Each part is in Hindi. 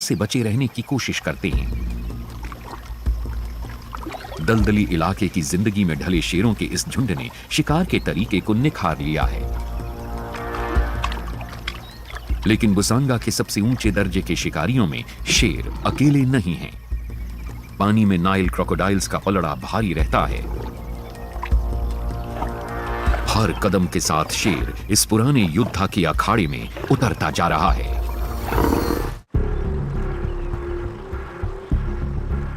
से बचे रहने की कोशिश करते हैं। दलदली इलाके की जिंदगी में ढले शेरों के इस झुंड ने शिकार के तरीके को निखार लिया है। लेकिन बुसांगा के सबसे ऊंचे दर्जे के शिकारियों में शेर अकेले नहीं हैं। पानी में नाइल क्रोकोडाइल्स का पलड़ा भारी रहता है। हर कदम के साथ शेर इस पुराने युद्ध के अखाड़े में उतरता जा रहा है।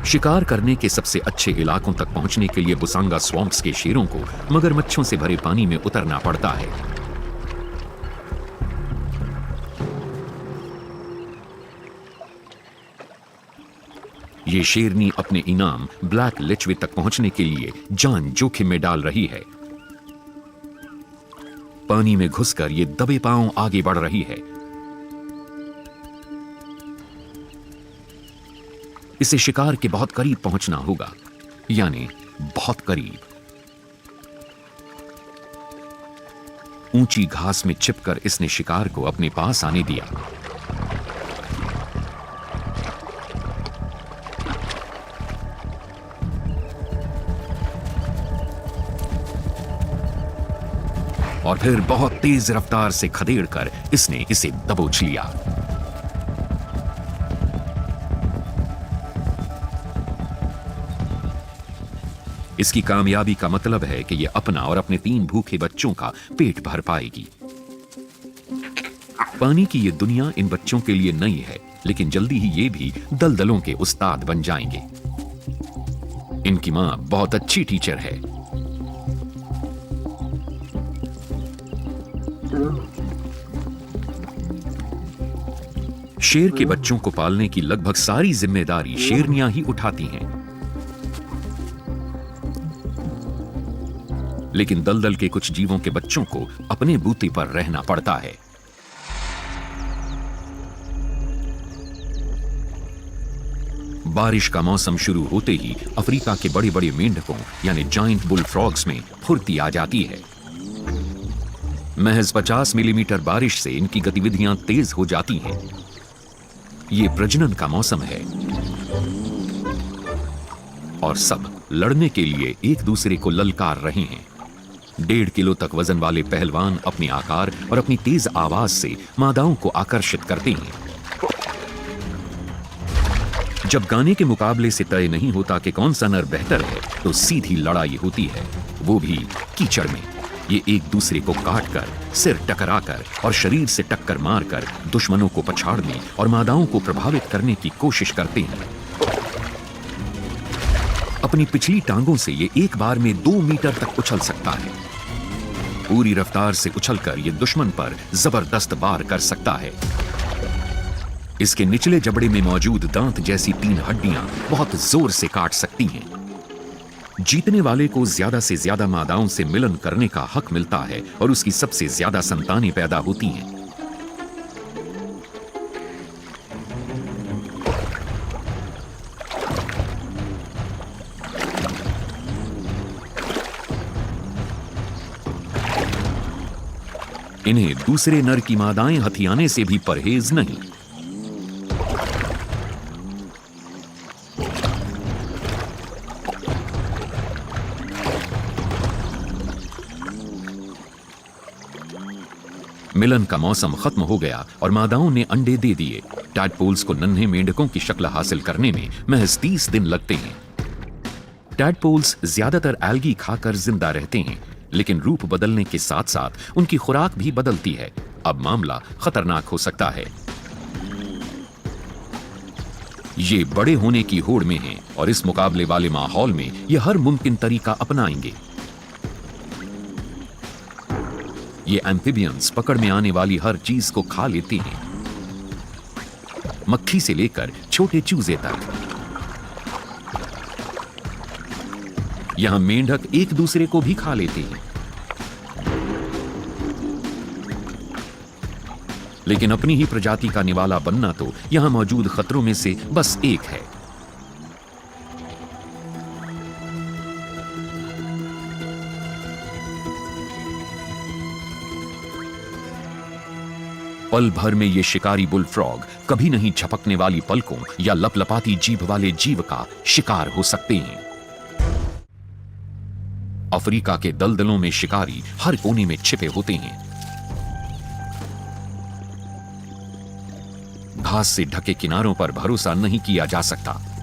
शिकार करने के सबसे अच्छे इलाकों तक पहुंचने के लिए बुसांगा स्वॉम्प्स के शेरों को मगरमच्छों से भरे पानी में उतरना पड़ता है। ये शेरनी अपने इनाम ब्लैक लिचवे तक पहुंचने के लिए जान जोखिम में डाल रही है। पानी में घुसकर ये दबे पांव आगे बढ़ रही है। इसे शिकार के बहुत करीब पहुंचना होगा, यानी बहुत करीब। ऊंची घास में छिपकर इसने शिकार को अपने पास आने दिया। और फिर बहुत तेज रफ्तार से खदेड़कर इसने इसे दबोच लिया। इसकी कामयाबी का मतलब है कि यह अपना और अपने 3 भूखे बच्चों का पेट भर पाएगी। पानी की यह दुनिया इन बच्चों के लिए नई है, लेकिन जल्दी ही ये भी दलदलों के उस्ताद बन जाएंगे। इनकी मां बहुत अच्छी टीचर है। शेर के बच्चों को पालने की लगभग सारी जिम्मेदारी शेरनियां ही उठाती हैं। लेकिन दलदल के कुछ जीवों के बच्चों को अपने बूते पर रहना पड़ता है। बारिश का मौसम शुरू होते ही अफ्रीका के बड़े बड़े मेंढकों यानी जाइंट बुल फ्रॉग्स में फुर्ती आ जाती है। महज 50 मिलीमीटर बारिश से इनकी गतिविधियां तेज हो जाती हैं। ये प्रजनन का मौसम है और सब लड़ने के लिए एक दूसरे को ललकार रहे हैं। 1.5 किलो तक वजन वाले पहलवान अपने आकार और अपनी तेज आवाज से मादाओं को आकर्षित करते हैं। जब गाने के मुकाबले से तय नहीं होता कि कौन सा नर बेहतर है, तो सीधी लड़ाई होती है, वो भी कीचड़ में। ये एक दूसरे को काटकर, सिर टकराकर और शरीर से टक्कर मारकर दुश्मनों को पछाड़ने और मादाओं को प्रभावित करने की कोशिश करते हैं। अपनी पिछली टांगों से ये एक बार में 2 मीटर तक उछल सकता है। पूरी रफ्तार से उछलकर ये दुश्मन पर जबरदस्त वार कर सकता है। इसके निचले जबड़े में मौजूद दांत जैसी 3 हड्डियां बहुत जोर से काट सकती हैं। जीतने वाले को ज्यादा से ज्यादा मादाओं से मिलन करने का हक मिलता है और उसकी सबसे ज्यादा संतानें पैदा होती हैं। इन्हें दूसरे नर की मादाएं हथियाने से भी परहेज नहीं। मिलन का मौसम खत्म हो गया और मादाओं ने अंडे दे दिए। टैडपोल्स को नन्हे मेंढकों की शक्ल हासिल करने में महज 30 दिन लगते हैं। टैडपोल्स ज्यादातर एल्गी खाकर जिंदा रहते हैं, लेकिन रूप बदलने के साथ साथ उनकी खुराक भी बदलती है। अब मामला खतरनाक हो सकता है। ये बड़े होने की होड़ में हैं और इस मुकाबले वाले माहौल में ये हर मुमकिन तरीका अपनाएंगे। ये एम्फिबियंस पकड़ में आने वाली हर चीज को खा लेते हैं, मक्खी से लेकर छोटे चूजे तक। यहां मेंढक एक दूसरे को भी खा लेते हैं, लेकिन अपनी ही प्रजाति का निवाला बनना तो यहां मौजूद खतरों में से बस एक है। पल भर में ये शिकारी बुलफ्रॉग कभी नहीं झपकने वाली पलकों या लपलपाती जीभ वाले जीव का शिकार हो सकते हैं। अफ्रीका के दलदलों में शिकारी हर कोने में छिपे होते हैं। घास से ढके किनारों पर भरोसा नहीं किया जा सकता।